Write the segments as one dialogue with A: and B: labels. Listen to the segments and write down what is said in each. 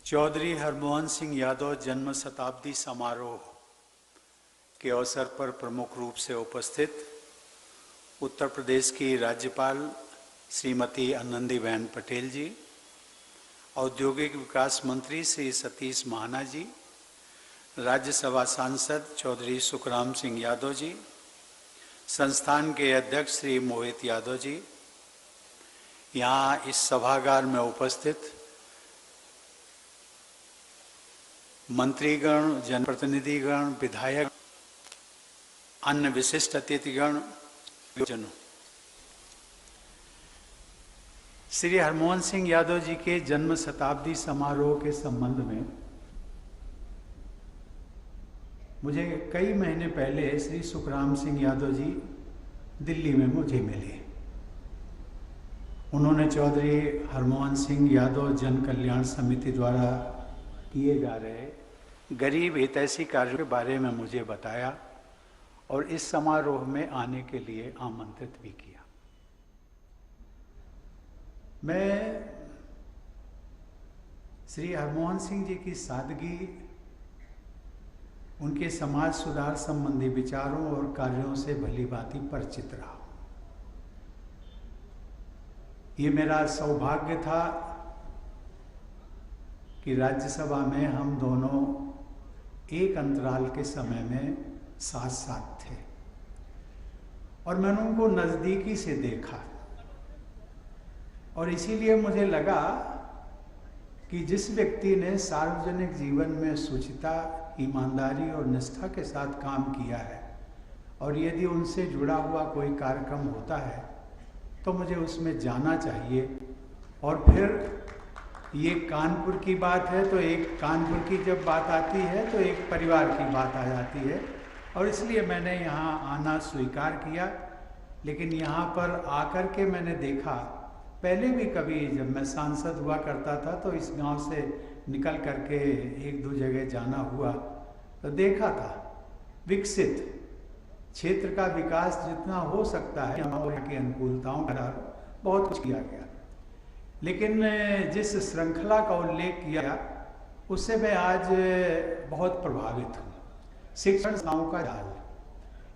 A: चौधरी हरमोहन सिंह यादव जन्म शताब्दी समारोह के अवसर पर प्रमुख रूप से उपस्थित उत्तर प्रदेश की राज्यपाल श्रीमती आनंदीबेन पटेल जी, औद्योगिक विकास मंत्री श्री सतीश महाना जी, राज्यसभा सांसद चौधरी सुखराम सिंह यादव जी, संस्थान के अध्यक्ष श्री मोहित यादव जी, यहाँ इस सभागार में उपस्थित मंत्रीगण, जनप्रतिनिधिगण, विधायक, अन्य विशिष्ट अतिथिगण, जनों, श्री हरमोहन सिंह यादव जी के जन्म शताब्दी समारोह के संबंध में मुझे कई महीने पहले श्री सुखराम सिंह यादव जी दिल्ली में मुझे मिले। उन्होंने चौधरी हरमोहन सिंह यादव जन कल्याण समिति द्वारा किए जा रहे गरीब हितैषी कार्यों के बारे में मुझे बताया और इस समारोह में आने के लिए आमंत्रित भी किया। मैं श्री हरमोहन सिंह जी की सादगी, उनके समाज सुधार संबंधी विचारों और कार्यों से भली भांति परिचित रहा। ये मेरा सौभाग्य था कि राज्यसभा में हम दोनों एक अंतराल के समय में साथ साथ थे और मैंने उनको नज़दीकी से देखा और इसीलिए मुझे लगा कि जिस व्यक्ति ने सार्वजनिक जीवन में शुचिता, ईमानदारी और निष्ठा के साथ काम किया है और यदि उनसे जुड़ा हुआ कोई कार्यक्रम होता है तो मुझे उसमें जाना चाहिए। और फिर ये कानपुर की बात है तो एक कानपुर की जब बात आती है तो एक परिवार की बात आ जाती है और इसलिए मैंने यहाँ आना स्वीकार किया। लेकिन यहाँ पर आकर के मैंने देखा, पहले भी कभी जब मैं सांसद हुआ करता था तो इस गांव से निकल करके एक दो जगह जाना हुआ तो देखा था विकसित क्षेत्र का विकास जितना हो सकता है और की अनुकूलताओं का बहुत कुछ किया गया। लेकिन जिस श्रृंखला का उल्लेख किया उससे मैं आज बहुत प्रभावित हूँ। शिक्षण संस्थाओं का जाल,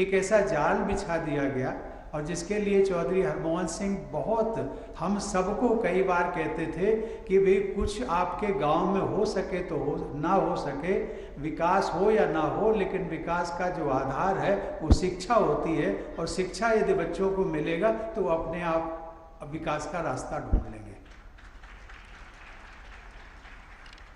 A: एक ऐसा जाल बिछा दिया गया और जिसके लिए चौधरी हरमोहन सिंह बहुत हम सबको कई बार कहते थे कि भाई कुछ आपके गांव में हो सके तो हो, ना हो सके, विकास हो या ना हो, लेकिन विकास का जो आधार है वो शिक्षा होती है और शिक्षा यदि बच्चों को मिलेगा तो अपने आप विकास का रास्ता ढूंढ लेंगे।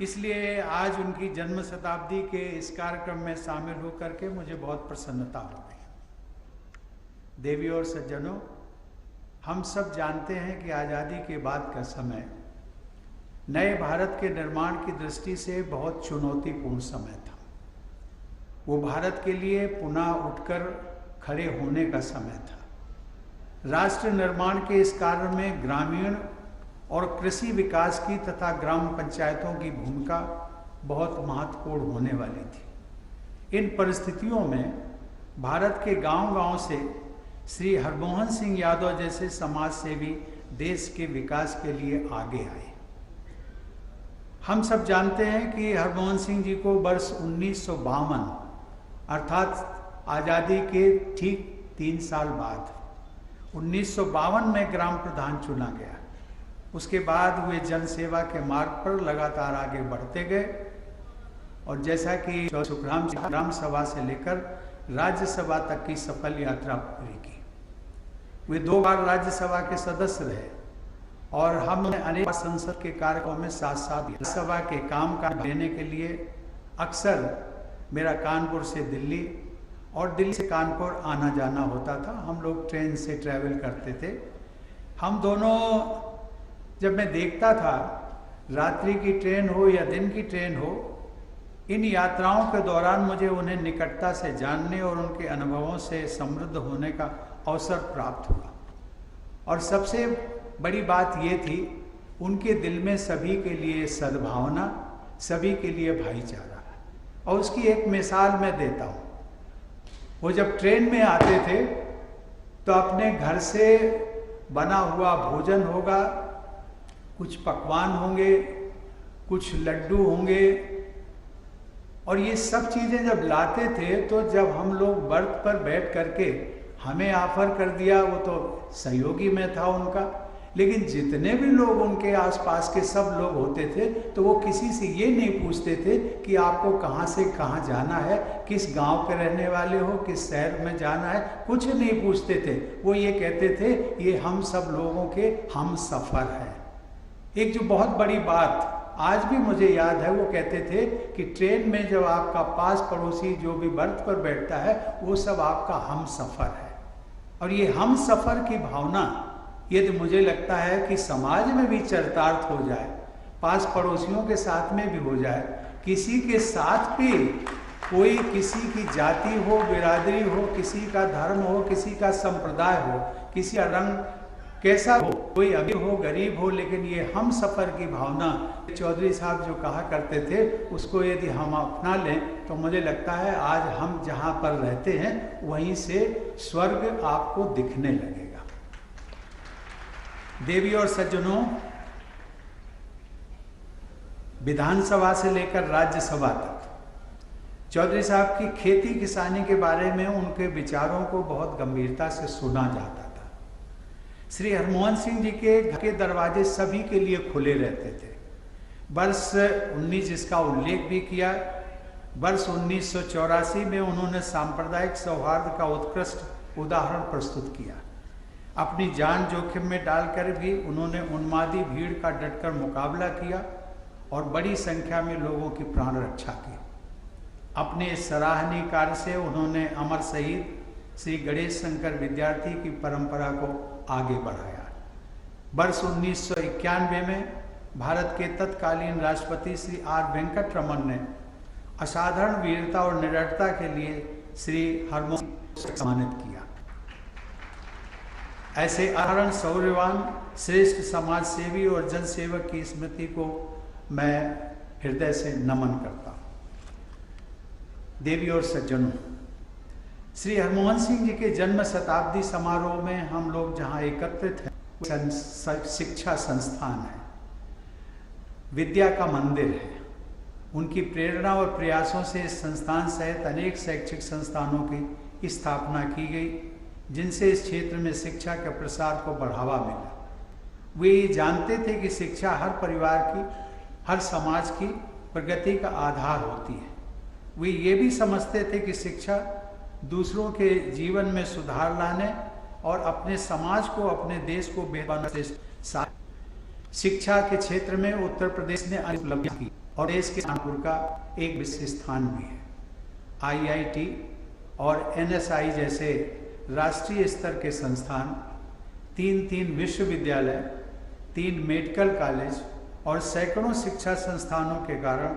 A: इसलिए आज उनकी जन्म शताब्दी के इस कार्यक्रम में शामिल होकर के मुझे बहुत प्रसन्नता हो गई। देवी और सज्जनों, हम सब जानते हैं कि आज़ादी के बाद का समय नए भारत के निर्माण की दृष्टि से बहुत चुनौतीपूर्ण समय था। वो भारत के लिए पुनः उठकर खड़े होने का समय था। राष्ट्र निर्माण के इस कार्य में ग्रामीण और कृषि विकास की तथा ग्राम पंचायतों की भूमिका बहुत महत्वपूर्ण होने वाली थी। इन परिस्थितियों में भारत के गांव-गांव से श्री हरमोहन सिंह यादव जैसे समाज सेवी देश के विकास के लिए आगे आए। हम सब जानते हैं कि हरमोहन सिंह जी को वर्ष 1952 अर्थात आज़ादी के ठीक 3 साल बाद 1952 में ग्राम प्रधान चुना गया। उसके बाद वे जन सेवा के मार्ग पर लगातार आगे बढ़ते गए और जैसा कि सुखराम ग्राम सभा से लेकर राज्यसभा तक की सफल यात्रा पूरी की। वे 2 बार राज्यसभा के सदस्य रहे और हमने अनेक संसद के कार्यक्रमों में साथ साथ राज्यसभा के काम लेने के लिए अक्सर मेरा कानपुर से दिल्ली और दिल्ली से कानपुर आना जाना होता था। हम लोग ट्रेन से ट्रैवल करते थे। हम दोनों, जब मैं देखता था रात्रि की ट्रेन हो या दिन की ट्रेन हो, इन यात्राओं के दौरान मुझे उन्हें निकटता से जानने और उनके अनुभवों से समृद्ध होने का अवसर प्राप्त हुआ। और सबसे बड़ी बात ये थी, उनके दिल में सभी के लिए सद्भावना, सभी के लिए भाईचारा। और उसकी एक मिसाल मैं देता हूँ। वो जब ट्रेन में आते थे तो अपने घर से बना हुआ भोजन होगा, कुछ पकवान होंगे, कुछ लड्डू होंगे, और ये सब चीज़ें जब लाते थे तो जब हम लोग व्रत पर बैठ करके हमें ऑफर कर दिया, वो तो सहयोगी में था उनका, लेकिन जितने भी लोग उनके आसपास के सब लोग होते थे तो वो किसी से ये नहीं पूछते थे कि आपको कहाँ से कहाँ जाना है, किस गांव के रहने वाले हो, किस शहर में जाना है, कुछ नहीं पूछते थे। वो ये कहते थे ये हम सब लोगों के हम सफ़र है। एक जो बहुत बड़ी बात आज भी मुझे याद है, वो कहते थे कि ट्रेन में जब आपका पास पड़ोसी जो भी बर्थ पर बैठता है वो सब आपका हम सफ़र है। और ये हम सफ़र की भावना ये तो मुझे लगता है कि समाज में भी चरितार्थ हो जाए, पास पड़ोसियों के साथ में भी हो जाए, किसी के साथ भी कोई किसी की जाति हो, बिरादरी हो, किसी का धर्म हो, किसी का संप्रदाय हो, किसी का रंग कैसा हो, कोई अमीर हो गरीब हो, लेकिन ये हम सफ़र की भावना चौधरी साहब जो कहा करते थे उसको यदि हम अपना लें तो मुझे लगता है आज हम जहाँ पर रहते हैं वहीं से स्वर्ग आपको दिखने लगेगा। देवी और सज्जनों, विधानसभा से लेकर राज्यसभा तक चौधरी साहब की खेती किसानी के बारे में उनके विचारों को बहुत गंभीरता से सुना जाता था। श्री हरमोहन सिंह जी के घर के दरवाजे सभी के लिए खुले रहते थे। वर्ष 19 जिसका उल्लेख भी किया, वर्ष 1984 में उन्होंने सांप्रदायिक सौहार्द का उत्कृष्ट उदाहरण प्रस्तुत किया। अपनी जान जोखिम में डालकर भी उन्होंने उन्मादी भीड़ का डटकर मुकाबला किया और बड़ी संख्या में लोगों की प्राण रक्षा की। अपने इस सराहनीय कार्य से उन्होंने अमर शहीद श्री गणेश शंकर विद्यार्थी की परंपरा को आगे बढ़ाया। वर्ष 1991 में भारत के तत्कालीन राष्ट्रपति श्री आर वेंकट रमन ने असाधारण वीरता और निडरता के लिए श्री हरमोहन को सम्मानित किया। ऐसे असाधारण शौर्यवान श्रेष्ठ समाज सेवी और जन सेवक की स्मृति को मैं हृदय से नमन करता हूँ। देवी और सज्जनों, श्री हरमोहन सिंह जी के जन्म शताब्दी समारोह में हम लोग जहाँ एकत्रित हैं, शिक्षा संस्थान है, विद्या का मंदिर है। उनकी प्रेरणा और प्रयासों से इस संस्थान सहित अनेक शैक्षिक संस्थानों की स्थापना की गई, जिनसे इस क्षेत्र में शिक्षा के प्रसार को बढ़ावा मिला। वे ये जानते थे कि शिक्षा हर परिवार की, हर समाज की प्रगति का आधार होती है। वे ये भी समझते थे कि शिक्षा दूसरों के जीवन में सुधार लाने और अपने समाज को, अपने देश को बेहतर बनाने से शिक्षा के क्षेत्र में उत्तर प्रदेश ने अनेक उपलब्धियां की और देश के कानपुर का एक विशेष स्थान भी है। IIT और NSI जैसे राष्ट्रीय स्तर के संस्थान, 3 विश्वविद्यालय, 3 मेडिकल कॉलेज और सैकड़ों शिक्षा संस्थानों के कारण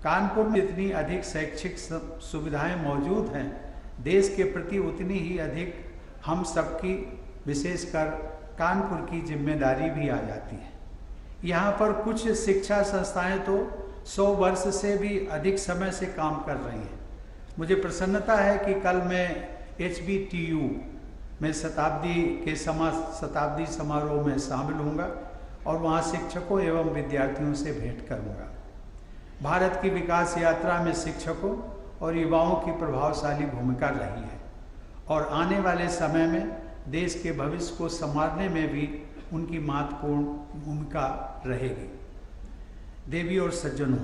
A: कानपुर में जितनी अधिक शैक्षिक सुविधाएं मौजूद हैं, देश के प्रति उतनी ही अधिक हम सबकी, विशेषकर कानपुर की जिम्मेदारी भी आ जाती है। यहाँ पर कुछ शिक्षा संस्थाएं तो 100 वर्ष से भी अधिक समय से काम कर रही हैं। मुझे प्रसन्नता है कि कल मैं HBTU में शताब्दी समारोह में शामिल होऊंगा और वहाँ शिक्षकों एवं विद्यार्थियों से भेंट करूँगा। भारत की विकास यात्रा में शिक्षकों और युवाओं की प्रभावशाली भूमिका रही है और आने वाले समय में देश के भविष्य को संवारने में भी उनकी महत्वपूर्ण भूमिका रहेगी। देवी और सज्जनों,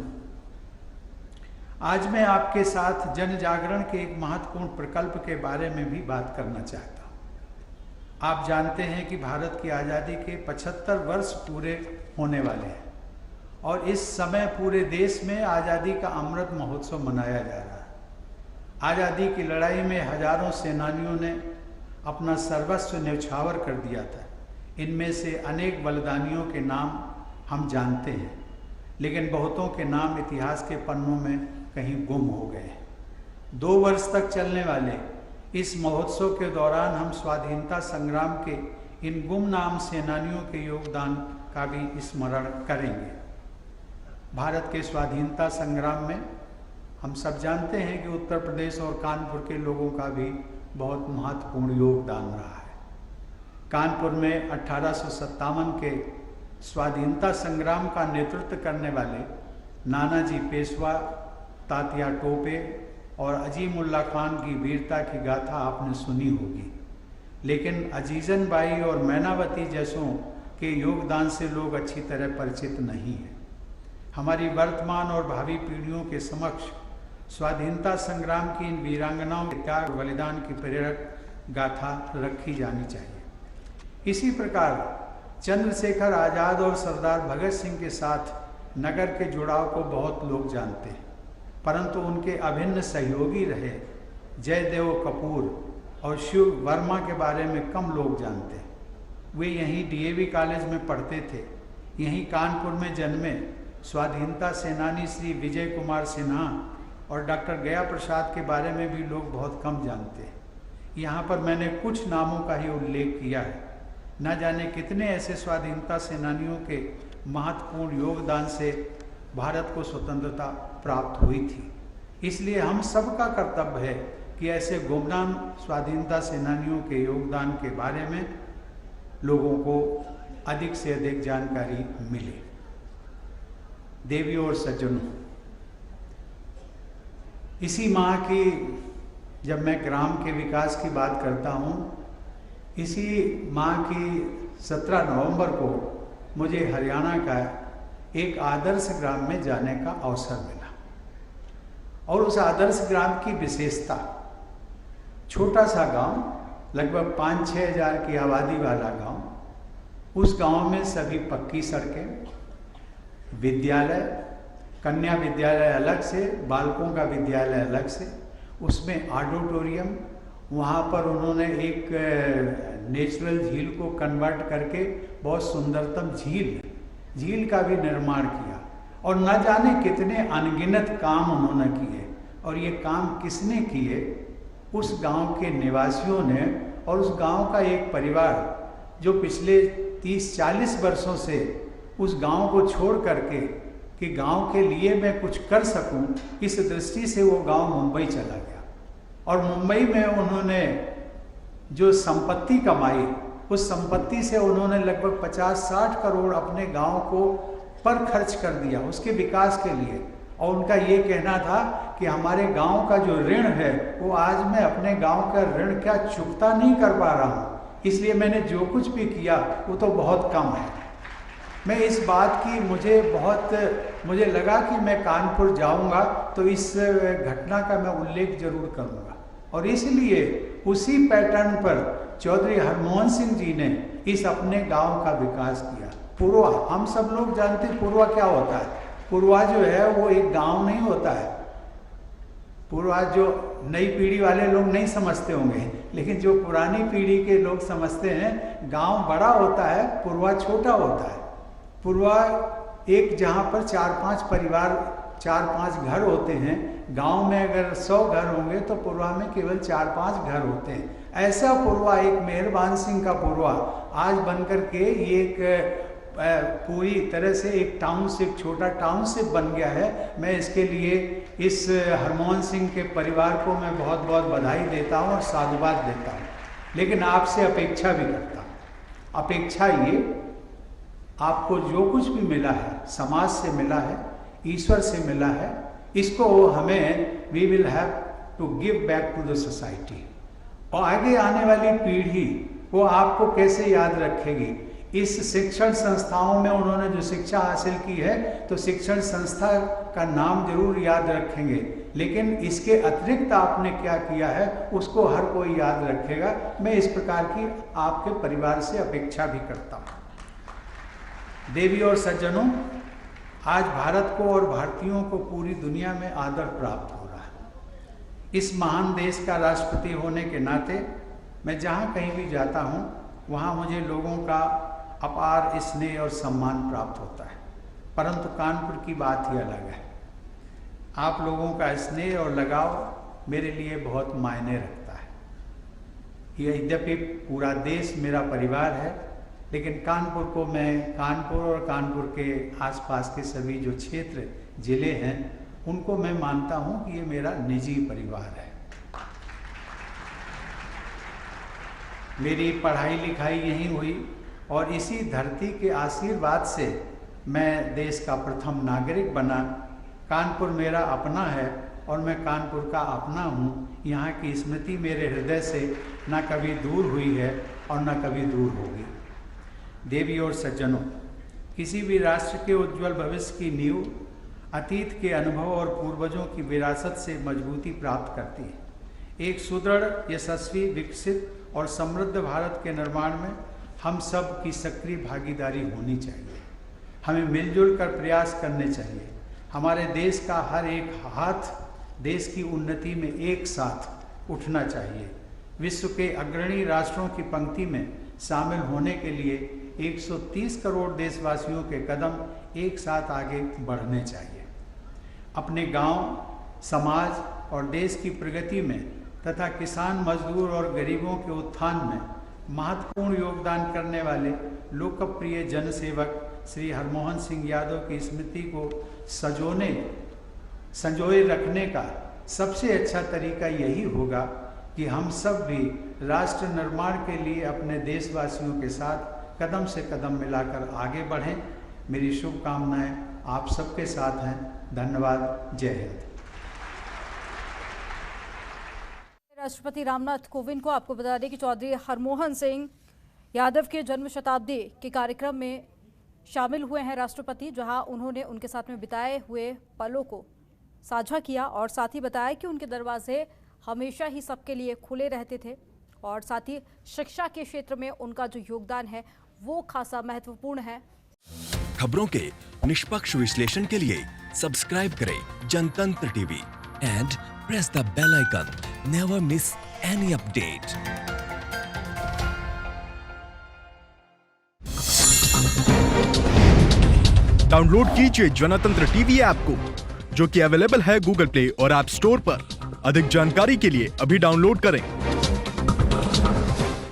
A: आज मैं आपके साथ जन जागरण के एक महत्वपूर्ण प्रकल्प के बारे में भी बात करना चाहता हूँ। आप जानते हैं कि भारत की आज़ादी के 75 वर्ष पूरे होने वाले हैं और इस समय पूरे देश में आज़ादी का अमृत महोत्सव मनाया जा रहा है। आज़ादी की लड़ाई में हजारों सेनानियों ने अपना सर्वस्व न्यौछावर कर दिया था। इनमें से अनेक बलिदानियों के नाम हम जानते हैं, लेकिन बहुतों के नाम इतिहास के पन्नों में कहीं गुम हो गए हैं। 2 वर्ष तक चलने वाले इस महोत्सव के दौरान हम स्वाधीनता संग्राम के इन गुमनाम सेनानियों के योगदान का भी स्मरण करेंगे। भारत के स्वाधीनता संग्राम में हम सब जानते हैं कि उत्तर प्रदेश और कानपुर के लोगों का भी बहुत महत्वपूर्ण योगदान रहा है। कानपुर में 1857 के स्वाधीनता संग्राम का नेतृत्व करने वाले नानाजी पेशवा, तात्या टोपे और अजीमुल्ला खान की वीरता की गाथा आपने सुनी होगी, लेकिन अजीजन बाई और मैनावती जैसों के योगदान से लोग अच्छी तरह परिचित नहीं हैं। हमारी वर्तमान और भावी पीढ़ियों के समक्ष स्वाधीनता संग्राम की इन वीरांगनाओं के त्याग और बलिदान की प्रेरक गाथा रखी जानी चाहिए। इसी प्रकार चंद्रशेखर आज़ाद और सरदार भगत सिंह के साथ नगर के जुड़ाव को बहुत लोग जानते हैं, परंतु उनके अभिन्न सहयोगी रहे जयदेव कपूर और शिव वर्मा के बारे में कम लोग जानते हैं। वे यहीं डीएवी कॉलेज में पढ़ते थे, यहीं कानपुर में जन्मे स्वाधीनता सेनानी श्री विजय कुमार सिन्हा और डॉक्टर गया प्रसाद के बारे में भी लोग बहुत कम जानते हैं। यहाँ पर मैंने कुछ नामों का ही उल्लेख किया है, न जाने कितने ऐसे स्वाधीनता सेनानियों के महत्वपूर्ण योगदान से भारत को स्वतंत्रता प्राप्त हुई थी। इसलिए हम सबका कर्तव्य है कि ऐसे गुमनाम स्वाधीनता सेनानियों के योगदान के बारे में लोगों को अधिक से अधिक जानकारी मिले। देवियों और सज्जनों, इसी माह की जब मैं ग्राम के विकास की बात करता हूँ, इसी माह की 17 नवंबर को मुझे हरियाणा का एक आदर्श ग्राम में जाने का अवसर मिला। और उस आदर्श ग्राम की विशेषता, छोटा सा गांव, लगभग 5-6 हज़ार की आबादी वाला गांव, उस गांव में सभी पक्की सड़कें, विद्यालय, कन्या विद्यालय अलग से, बालकों का विद्यालय अलग से, उसमें ऑडिटोरियम, वहाँ पर उन्होंने एक नेचुरल झील को कन्वर्ट करके बहुत सुंदरतम झील का भी निर्माण किया। और न जाने कितने अनगिनत काम उन्होंने किए। और ये काम किसने किए? उस गांव के निवासियों ने और उस गांव का एक परिवार जो पिछले 30-40 वर्षों से उस गांव को छोड़ करके कि गांव के लिए मैं कुछ कर सकूं, इस दृष्टि से वो गांव मुंबई चला गया। और मुंबई में उन्होंने जो संपत्ति कमाई, उस संपत्ति से उन्होंने लगभग 50-60 करोड़ अपने गांव को पर खर्च कर दिया उसके विकास के लिए। और उनका ये कहना था कि हमारे गांव का जो ऋण है वो आज मैं अपने गांव का ऋण क्या चुकता नहीं कर पा रहा हूँ, इसलिए मैंने जो कुछ भी किया वो तो बहुत कम है। मैं इस बात की मुझे लगा कि मैं कानपुर जाऊंगा तो इस घटना का मैं उल्लेख जरूर करूंगा। और इसलिए उसी पैटर्न पर चौधरी हरमोहन सिंह जी ने इस अपने गांव का विकास किया। पुरवा, हम सब लोग जानते हैं पुरवा क्या होता है। पुरवा जो है वो एक गांव नहीं होता है। पुरवा जो नई पीढ़ी वाले लोग नहीं समझते होंगे, लेकिन जो पुरानी पीढ़ी के लोग समझते हैं, गांव बड़ा होता है, पुरवा छोटा होता है। पुरवा एक जहाँ पर 4-5 परिवार, 4-5 घर होते हैं। गांव में अगर 100 घर होंगे तो पुरवा में केवल 4-5 घर होते हैं। ऐसा पुरवा, एक मेहरबान सिंह का पुरवा आज बनकर के एक पूरी तरह से एक टाउनशिप, छोटा टाउनशिप बन गया है। मैं इसके लिए इस हरमोहन सिंह के परिवार को मैं बहुत बहुत बधाई देता हूँ और साधुवाद देता हूँ। लेकिन आपसे अपेक्षा भी करता हूँ। अपेक्षा ये, आपको जो कुछ भी मिला है, समाज से मिला है, ईश्वर से मिला है, इसको हमें we will have to give back to the society. और आगे आने वाली पीढ़ी वो आपको कैसे याद रखेगी? इस शिक्षण संस्थाओं में उन्होंने जो शिक्षा हासिल की है तो शिक्षण संस्था का नाम जरूर याद रखेंगे, लेकिन इसके अतिरिक्त आपने क्या किया है उसको हर कोई याद रखेगा। मैं इस प्रकार की आपके परिवार से अपेक्षा भी करता हूँ। देवी और सज्जनों, आज भारत को और भारतीयों को पूरी दुनिया में आदर प्राप्त हो रहा है। इस महान देश का राष्ट्रपति होने के नाते मैं जहाँ कहीं भी जाता हूँ वहाँ मुझे लोगों का अपार स्नेह और सम्मान प्राप्त होता है। परंतु कानपुर की बात ही अलग है। आप लोगों का स्नेह और लगाव मेरे लिए बहुत मायने रखता है। यद्यपि पूरा देश मेरा परिवार है, लेकिन कानपुर को मैं, कानपुर और कानपुर के आसपास के सभी जो क्षेत्र, जिले हैं, उनको मैं मानता हूँ कि ये मेरा निजी परिवार है। मेरी पढ़ाई लिखाई यहीं हुई और इसी धरती के आशीर्वाद से मैं देश का प्रथम नागरिक बना। कानपुर मेरा अपना है और मैं कानपुर का अपना हूँ। यहाँ की स्मृति मेरे हृदय से न कभी दूर हुई है और न कभी दूर होगी। देवी और सज्जनों, किसी भी राष्ट्र के उज्जवल भविष्य की नींव अतीत के अनुभव और पूर्वजों की विरासत से मजबूती प्राप्त करती है। एक सुदृढ़, यशस्वी, विकसित और समृद्ध भारत के निर्माण में हम सब की सक्रिय भागीदारी होनी चाहिए। हमें मिलजुल कर प्रयास करने चाहिए। हमारे देश का हर एक हाथ देश की उन्नति में एक साथ उठना चाहिए। विश्व के अग्रणी राष्ट्रों की पंक्ति में शामिल होने के लिए 130 करोड़ देशवासियों के कदम एक साथ आगे बढ़ने चाहिए। अपने गांव, समाज और देश की प्रगति में तथा किसान, मजदूर और गरीबों के उत्थान में महत्वपूर्ण योगदान करने वाले लोकप्रिय जनसेवक श्री हरमोहन सिंह यादव की स्मृति को संजोए रखने का सबसे अच्छा तरीका यही होगा कि हम सब भी राष्ट्र निर्माण के लिए अपने देशवासियों के साथ कदम से कदम मिलाकर आगे बढ़ें। मेरी शुभकामनाएं आप सबके साथ हैं। धन्यवाद। जय हिंद।
B: राष्ट्रपति रामनाथ कोविंद को आपको बता दें कि चौधरी हरमोहन सिंह यादव के जन्म शताब्दी के कार्यक्रम में शामिल हुए हैं राष्ट्रपति, जहां उन्होंने उनके साथ में बिताए हुए पलों को साझा किया और साथ ही बताया कि उनके दरवाजे हमेशा ही सबके लिए खुले रहते थे और साथ ही शिक्षा के क्षेत्र में उनका जो योगदान है वो खासा महत्वपूर्ण है।
C: खबरों के निष्पक्ष विश्लेषण के लिए सब्सक्राइब करें Jantantra TV and press the bell icon. Never miss any update.
D: Download कीजिए जनतंत्र टीवी ऐप को, जो कि अवेलेबल है गूगल प्ले और ऐप स्टोर पर। अधिक जानकारी के लिए अभी डाउनलोड करें।